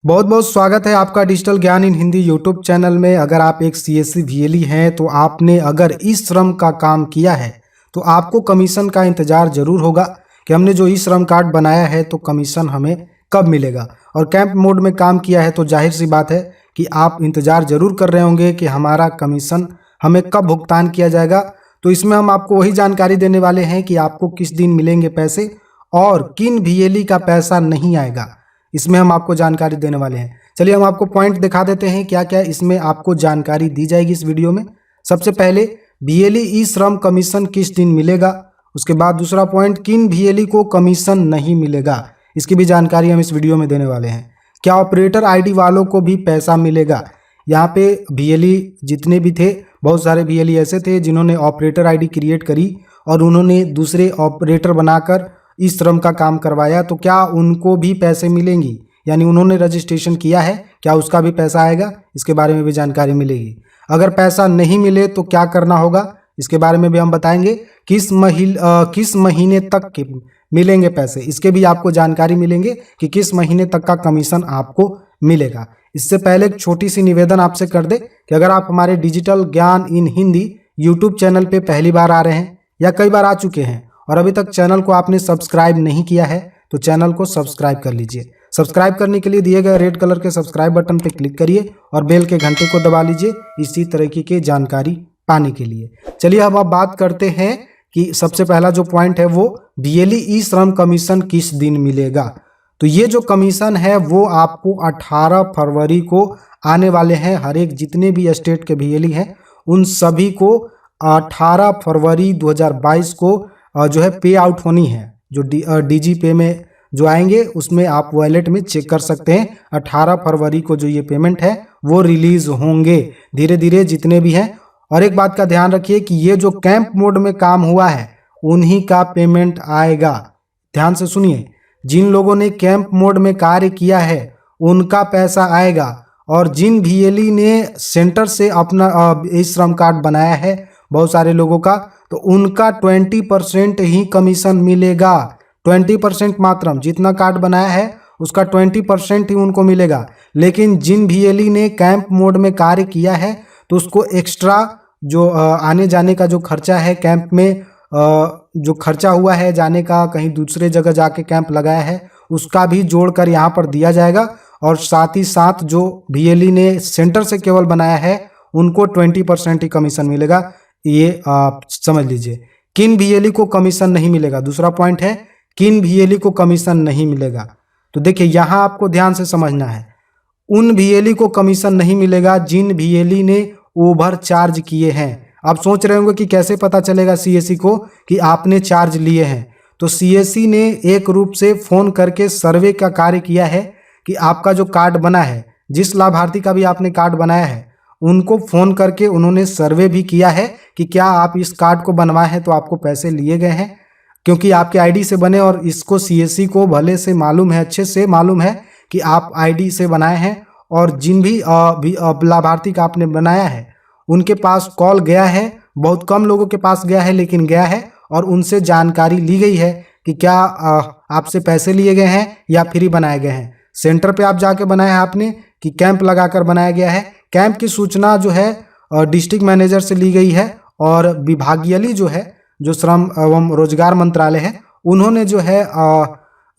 बहुत बहुत स्वागत है आपका डिजिटल ज्ञान इन हिंदी यूट्यूब चैनल में। अगर आप एक सीएससी वीएलई हैं तो आपने अगर ई श्रम का काम किया है तो आपको कमीशन का इंतज़ार ज़रूर होगा कि हमने जो ई श्रम कार्ड बनाया है तो कमीशन हमें कब मिलेगा। और कैंप मोड में काम किया है तो जाहिर सी बात है कि आप इंतज़ार ज़रूर कर रहे होंगे कि हमारा कमीशन हमें कब भुगतान किया जाएगा। तो इसमें हम आपको वही जानकारी देने वाले हैं कि आपको किस दिन मिलेंगे पैसे और किन वीएलई का पैसा नहीं आएगा, इसमें हम आपको जानकारी देने वाले हैं। चलिए हम आपको पॉइंट दिखा देते हैं क्या क्या इसमें आपको जानकारी दी जाएगी इस वीडियो में। सबसे पहले वीएलई ई श्रम कमीशन किस दिन मिलेगा, उसके बाद दूसरा पॉइंट किन वीएलई को कमीशन नहीं मिलेगा, इसकी भी जानकारी हम इस वीडियो में देने वाले हैं। क्या ऑपरेटर आईडी वालों को भी पैसा मिलेगा। यहाँ पे वीएलई जितने भी थे, बहुत सारे वीएलई ऐसे थे जिन्होंने ऑपरेटर आईडी क्रिएट करी और उन्होंने दूसरे ऑपरेटर बनाकर इस श्रम का काम करवाया, तो क्या उनको भी पैसे मिलेंगी, यानी उन्होंने रजिस्ट्रेशन किया है क्या उसका भी पैसा आएगा, इसके बारे में भी जानकारी मिलेगी। अगर पैसा नहीं मिले तो क्या करना होगा, इसके बारे में भी हम बताएंगे। किस महीने तक के मिलेंगे पैसे, इसके भी आपको जानकारी मिलेंगे कि किस महीने तक का कमीशन आपको मिलेगा। इससे पहले एक छोटी सी निवेदन आपसे कर दे कि अगर आप हमारे डिजिटल ज्ञान इन हिंदी यूट्यूब चैनल पे पहली बार आ रहे हैं या कई बार आ चुके हैं और अभी तक चैनल को आपने सब्सक्राइब नहीं किया है तो चैनल को सब्सक्राइब कर लीजिए। सब्सक्राइब करने के लिए दिए गए रेड कलर के सब्सक्राइब बटन पर क्लिक करिए और बेल के घंटे को दबा लीजिए इसी तरीके की जानकारी पाने के लिए। चलिए अब आप बात करते हैं कि सबसे पहला जो पॉइंट है वो वीएलई ई श्रम कमीशन किस दिन मिलेगा। तो ये जो कमीशन है वो आपको 18 फरवरी को आने वाले हैं। हर एक जितने भी स्टेट के वीएलई हैं उन सभी को 18 फरवरी 2022 को जो है पे आउट होनी है। जो डीजी पे में जो आएंगे उसमें आप वॉलेट में चेक कर सकते हैं। 18 फरवरी को जो ये पेमेंट है वो रिलीज होंगे धीरे धीरे जितने भी हैं। और एक बात का ध्यान रखिए कि ये जो कैंप मोड में काम हुआ है उन्हीं का पेमेंट आएगा। ध्यान से सुनिए, जिन लोगों ने कैंप मोड में कार्य किया है उनका पैसा आएगा और जिन वीएलई ने सेंटर से अपना ई श्रम कार्ड बनाया है बहुत सारे लोगों का, तो उनका 20% ही कमीशन मिलेगा। 20% मात्र, जितना कार्ड बनाया है उसका 20% ही उनको मिलेगा। लेकिन जिन वीएलई ने कैंप मोड में कार्य किया है तो उसको एक्स्ट्रा जो आने जाने का जो खर्चा है, कैंप में जो खर्चा हुआ है जाने का, कहीं दूसरे जगह जाके कैंप लगाया है, उसका भी जोड़कर यहाँ पर दिया जाएगा। और साथ ही साथ जो वीएलई ने सेंटर से केवल बनाया है उनको 20% ही कमीशन मिलेगा। ये आप समझ लीजिए। किन वीएलई को कमीशन नहीं मिलेगा, दूसरा पॉइंट है किन वीएलई को कमीशन नहीं मिलेगा। तो देखिए यहाँ आपको ध्यान से समझना है, उन वीएलई को कमीशन नहीं मिलेगा जिन वीएलई ने ओवर चार्ज किए हैं। आप सोच रहे होंगे कि कैसे पता चलेगा सीएससी को कि आपने चार्ज लिए हैं। तो सीएससी ने एक रूप से फ़ोन करके सर्वे का कार्य किया है कि आपका जो कार्ड बना है, जिस लाभार्थी का भी आपने कार्ड बनाया है उनको फ़ोन करके उन्होंने सर्वे भी किया है कि क्या आप इस कार्ड को बनवाए हैं तो आपको पैसे लिए गए हैं, क्योंकि आपके आईडी से बने और इसको सीएससी को भले से मालूम है, अच्छे से मालूम है कि आप आईडी से बनाए हैं। और जिन भी लाभार्थी का आपने बनाया है उनके पास कॉल गया है, बहुत कम लोगों के पास गया है लेकिन गया है, और उनसे जानकारी ली गई है कि क्या आपसे पैसे लिए गए हैं या फ्री बनाए गए हैं। सेंटर पे आप जाके बनाया है आपने कि कैंप लगाकर बनाया गया है। कैंप की सूचना जो है डिस्ट्रिक्ट मैनेजर से ली गई है और विभागीय जो है जो श्रम एवं रोजगार मंत्रालय है उन्होंने जो है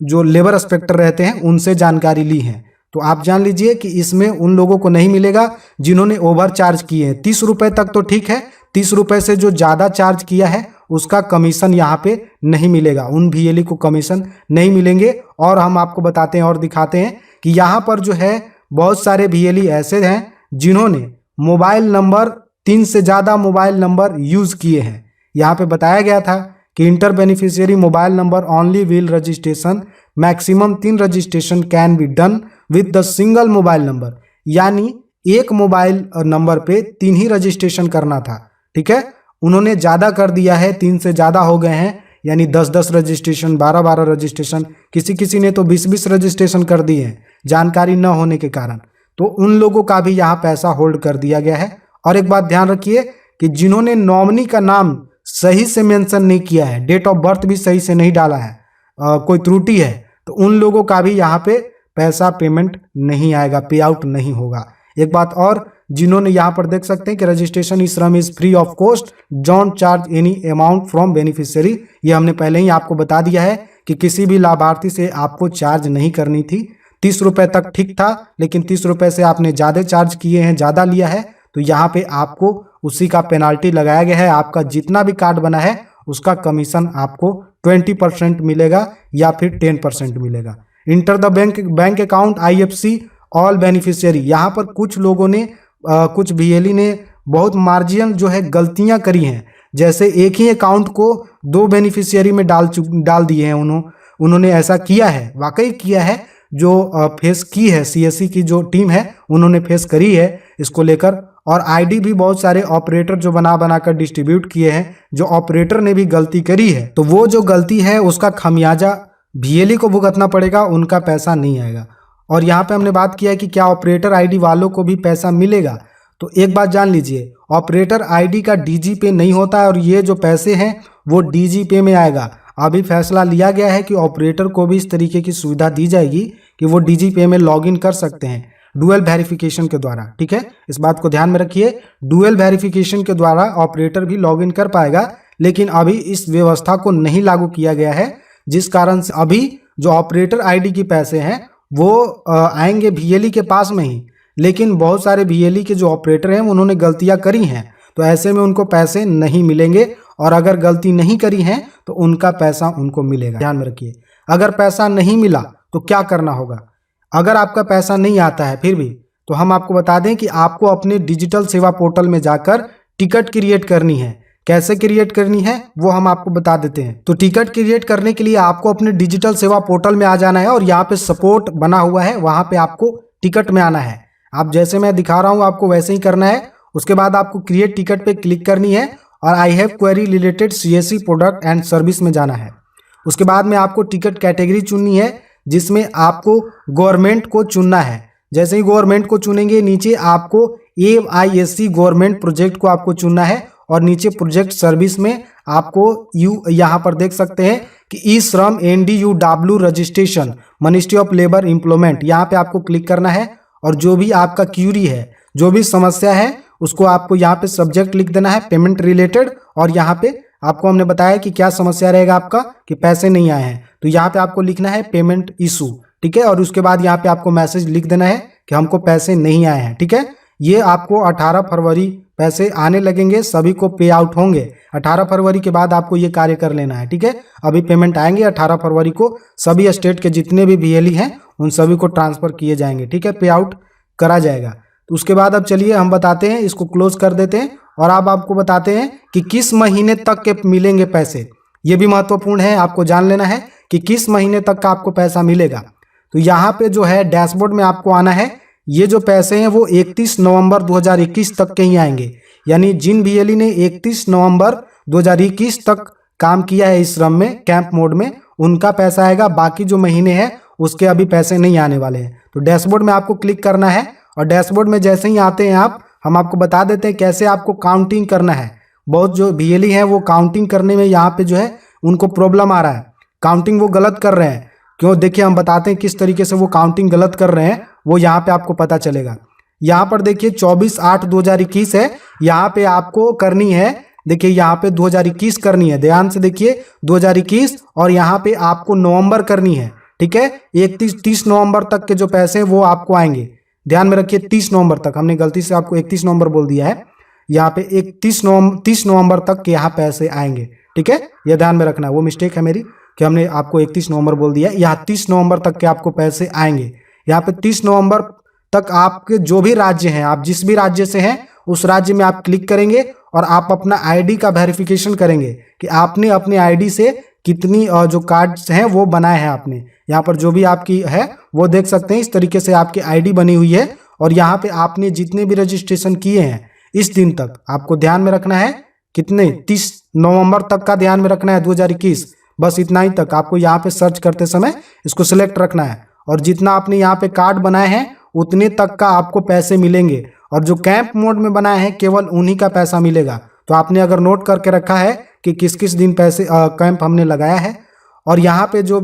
जो लेबर इंस्पेक्टर रहते हैं उनसे जानकारी ली है। तो आप जान लीजिए कि इसमें उन लोगों को नहीं मिलेगा जिन्होंने ओवर चार्ज किए हैं। 30 रुपये तक तो ठीक है, 30 रुपये से जो ज़्यादा चार्ज किया है उसका कमीशन यहाँ पे नहीं मिलेगा, उन वीएलई को कमीशन नहीं मिलेंगे। और हम आपको बताते हैं और दिखाते हैं कि यहाँ पर जो है बहुत सारे वीएलई ऐसे हैं जिन्होंने मोबाइल नंबर 3 से ज़्यादा मोबाइल नंबर यूज़ किए हैं। यहाँ पे बताया गया था कि inter beneficiary mobile number only will registration maximum 3 registration can be done with the single mobile number, यानी एक मोबाइल नंबर पे 3 ही रजिस्ट्रेशन करना था। ठीक है, उन्होंने ज़्यादा कर दिया है, 3 से ज़्यादा हो गए हैं, यानी 10-10 रजिस्ट्रेशन, 12-12 रजिस्ट्रेशन, किसी ने तो 20-20 रजिस्ट्रेशन कर दिए हैं जानकारी न होने के कारण। तो उन लोगों का भी यहाँ पैसा होल्ड कर दिया गया है। और एक बात ध्यान रखिए कि जिन्होंने नॉमिनी का नाम सही से मेंशन नहीं किया है, डेट ऑफ बर्थ भी सही से नहीं डाला है, कोई त्रुटि है, तो उन लोगों का भी यहाँ पे पैसा पेमेंट नहीं आएगा, पे आउट नहीं होगा। एक बात और, जिन्होंने यहाँ पर देख सकते हैं कि रजिस्ट्रेशन ई श्रम is free of cost, don't charge any amount from beneficiary, ये हमने पहले ही आपको बता दिया है कि किसी भी लाभार्थी से आपको चार्ज नहीं करनी थी। 30 रुपए तक ठीक था, लेकिन 30 रुपए से आपने ज़्यादा चार्ज किए हैं, ज़्यादा लिया है, तो यहाँ पे आपको उसी का पेनाल्टी लगाया गया है। आपका जितना भी कार्ड बना है उसका कमीशन आपको 20% मिलेगा या फिर 10% मिलेगा। Enter the bank account IFC all beneficiary, यहाँ पर कुछ लोगों ने कुछ VLE ने बहुत मार्जिनल जो है गलतियाँ करी हैं। जैसे एक ही अकाउंट को 2 बेनिफिशियरी में डाल दिए हैं उन्होंने ऐसा किया है, वाकई किया है। जो फेस की है CSC की जो टीम है उन्होंने फेस करी है इसको लेकर। और ID भी बहुत सारे ऑपरेटर जो बना कर डिस्ट्रीब्यूट किए हैं, जो ऑपरेटर ने भी गलती करी है, तो वो जो गलती है उसका खमियाजा VLE को भुगतना पड़ेगा, उनका पैसा नहीं आएगा। और यहाँ पे हमने बात किया है कि क्या ऑपरेटर ID वालों को भी पैसा मिलेगा। तो एक बात जान लीजिए, ऑपरेटर ID का DG पे नहीं होता है और ये जो पैसे हैं वो DG पे में आएगा। अभी फैसला लिया गया है कि ऑपरेटर को भी इस तरीके की सुविधा दी जाएगी कि वो DG पे में लॉगिन कर सकते हैं डुअल वेरिफिकेशन के द्वारा। ठीक है, इस बात को ध्यान में रखिए, डुअल वेरिफिकेशन के द्वारा ऑपरेटर भी लॉगिन कर पाएगा, लेकिन अभी इस व्यवस्था को नहीं लागू किया गया है, जिस कारण से अभी जो ऑपरेटर ID के पैसे हैं वो आएंगे VLE के पास में ही। लेकिन बहुत सारे VLE के जो ऑपरेटर हैं उन्होंने गलतियां करी हैं, तो ऐसे में उनको पैसे नहीं मिलेंगे। और अगर गलती नहीं करी है तो उनका पैसा उनको मिलेगा, ध्यान में रखिए। अगर पैसा नहीं मिला तो क्या करना होगा। अगर आपका पैसा नहीं आता है फिर भी, तो हम आपको बता दें कि आपको अपने डिजिटल सेवा पोर्टल में जाकर टिकट क्रिएट करनी है। कैसे क्रिएट करनी है वो हम आपको बता देते हैं। तो टिकट क्रिएट करने के लिए आपको अपने डिजिटल सेवा पोर्टल में आ जाना है और यहाँ पे सपोर्ट बना हुआ है, वहां पे आपको टिकट में आना है। आप जैसे मैं दिखा रहा हूँ आपको वैसे ही करना है। उसके बाद आपको क्रिएट टिकट पे क्लिक करनी है और I have query related CSC product and service में जाना है। उसके बाद में आपको टिकट कैटेगरी चुननी है, जिसमें आपको गवर्नमेंट को चुनना है। जैसे ही गवर्नमेंट को चुनेंगे नीचे आपको AISC गवर्नमेंट प्रोजेक्ट को आपको चुनना है और नीचे प्रोजेक्ट सर्विस में आपको यहाँ पर देख सकते हैं कि ई श्रम NDUW registration ministry of labour employment, यहाँ पे आपको क्लिक करना है और जो भी आपका क्यूरी है, जो भी समस्या है उसको आपको यहाँ पे सब्जेक्ट लिख देना है पेमेंट रिलेटेड। और यहाँ पे आपको हमने बताया कि क्या समस्या रहेगा आपका, कि पैसे नहीं आए हैं, तो यहाँ पे आपको लिखना है पेमेंट इशू। ठीक है, और उसके बाद यहाँ पे आपको मैसेज लिख देना है कि हमको पैसे नहीं आए हैं। ठीक है, ये आपको 18 फरवरी पैसे आने लगेंगे, सभी को पे आउट होंगे। 18 फरवरी के बाद आपको ये कार्य कर लेना है। ठीक है, अभी पेमेंट आएंगे 18 फरवरी को, सभी स्टेट के जितने भी VLE हैं उन सभी को ट्रांसफर किए जाएंगे। ठीक है, पे आउट करा जाएगा। तो उसके बाद अब चलिए हम बताते हैं, इसको क्लोज कर देते हैं और अब आपको बताते हैं कि किस महीने तक के मिलेंगे पैसे। ये भी महत्वपूर्ण है, आपको जान लेना है कि किस महीने तक का आपको पैसा मिलेगा। तो यहाँ पे जो है डैशबोर्ड में आपको आना है। ये जो पैसे हैं वो 31 नवंबर 2021 तक के ही आएंगे, यानी जिन VLE ने 31 नवंबर 2021 तक काम किया है इस श्रम में कैंप मोड में, उनका पैसा आएगा। बाकी जो महीने हैं उसके अभी पैसे नहीं आने वाले हैं। तो डैशबोर्ड में आपको क्लिक करना है और डैशबोर्ड में जैसे ही आते हैं आप, हम आपको बता देते हैं कैसे आपको काउंटिंग करना है। बहुत जो VLE हैं वो काउंटिंग करने में यहाँ पे जो है उनको प्रॉब्लम आ रहा है, काउंटिंग वो गलत कर रहे हैं। क्यों, देखिए हम बताते हैं किस तरीके से वो काउंटिंग गलत कर रहे हैं, वो यहाँ पे आपको पता चलेगा। यहाँ पर देखिए 24/8/2021 है, यहाँ पे आपको करनी है, देखिए यहाँ पे 2021 करनी है, ध्यान से देखिए 2021, और यहाँ पे आपको नवंबर करनी है। ठीक है, 30 नवंबर तक के जो पैसे हैं वो आपको आएंगे। ध्यान में रखिए 30 नवंबर तक, हमने गलती से आपको 31 नवंबर बोल दिया है, यहाँ पे 30 नवंबर तक के यहाँ पैसे आएंगे। ठीक है, यह ध्यान में रखना, वो मिस्टेक है मेरी कि हमने आपको 31 नवंबर बोल दिया। यहाँ 30 नवंबर तक के आपको पैसे आएंगे। यहाँ पे 30 नवंबर तक आपके जो भी राज्य हैं, आप जिस भी राज्य से हैं उस राज्य में आप क्लिक करेंगे और आप अपना ID का वेरिफिकेशन करेंगे कि आपने अपने ID से कितनी जो कार्ड्स हैं वो बनाए हैं आपने। यहाँ पर जो भी आपकी है वो देख सकते हैं, इस तरीके से आपकी ID बनी हुई है। और यहाँ पे आपने जितने भी रजिस्ट्रेशन किए हैं इस दिन तक आपको ध्यान में रखना है, कितने 30 नवंबर तक का ध्यान में रखना है 2021, बस इतना ही तक आपको यहाँ पे सर्च करते समय इसको सिलेक्ट रखना है। और जितना आपने यहाँ पे कार्ड बनाए हैं उतने तक का आपको पैसे मिलेंगे। और जो कैंप मोड में बनाए हैं केवल उन्हीं का पैसा मिलेगा। तो आपने अगर नोट करके रखा है कि किस किस दिन पैसे कैंप हमने लगाया है, और यहाँ पे जो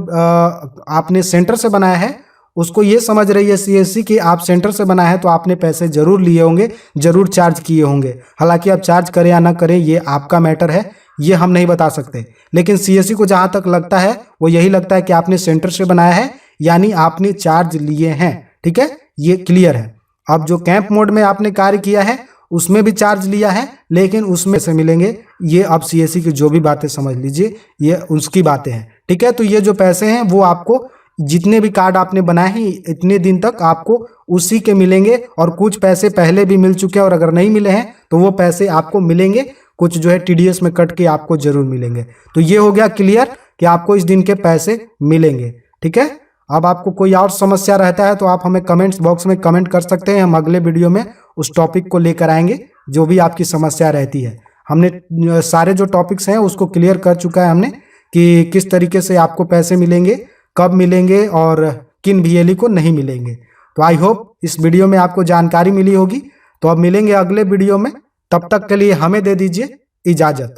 आपने सेंटर से बनाया है उसको ये समझ रही है सीएससी कि आप सेंटर से बनाए हैं तो आपने पैसे जरूर लिए होंगे, जरूर चार्ज किए होंगे। हालांकि आप चार्ज करें या ना करें ये आपका मैटर है, ये हम नहीं बता सकते। लेकिन सीएससी को जहां तक लगता है वो यही लगता है कि आपने सेंटर से बनाया है, यानी आपने चार्ज लिए हैं। ठीक है, ये क्लियर है। अब जो कैंप मोड में आपने कार्य किया है उसमें भी चार्ज लिया है, लेकिन उसमें से मिलेंगे, ये अब सीएससी की जो भी बातें समझ लीजिए ये उसकी बातें हैं। ठीक है, तो ये जो पैसे हैं वो आपको जितने भी कार्ड आपने बनाए हैं इतने दिन तक आपको उसी के मिलेंगे, और कुछ पैसे पहले भी मिल चुके हैं और अगर नहीं मिले हैं तो वो पैसे आपको मिलेंगे, कुछ जो है टीडीएस में कट के आपको जरूर मिलेंगे। तो ये हो गया क्लियर कि आपको इस दिन के पैसे मिलेंगे। ठीक है, अब आपको कोई और समस्या रहता है तो आप हमें कमेंट्स बॉक्स में कमेंट कर सकते हैं, हम अगले वीडियो में उस टॉपिक को लेकर आएंगे जो भी आपकी समस्या रहती है। हमने सारे जो टॉपिक्स हैं उसको क्लियर कर चुका है हमने कि किस तरीके से आपको पैसे मिलेंगे, कब मिलेंगे और किन वीएलई को नहीं मिलेंगे। तो आई होप इस वीडियो में आपको जानकारी मिली होगी। तो अब मिलेंगे अगले वीडियो में, तब तक के लिए हमें दे दीजिए इजाजत।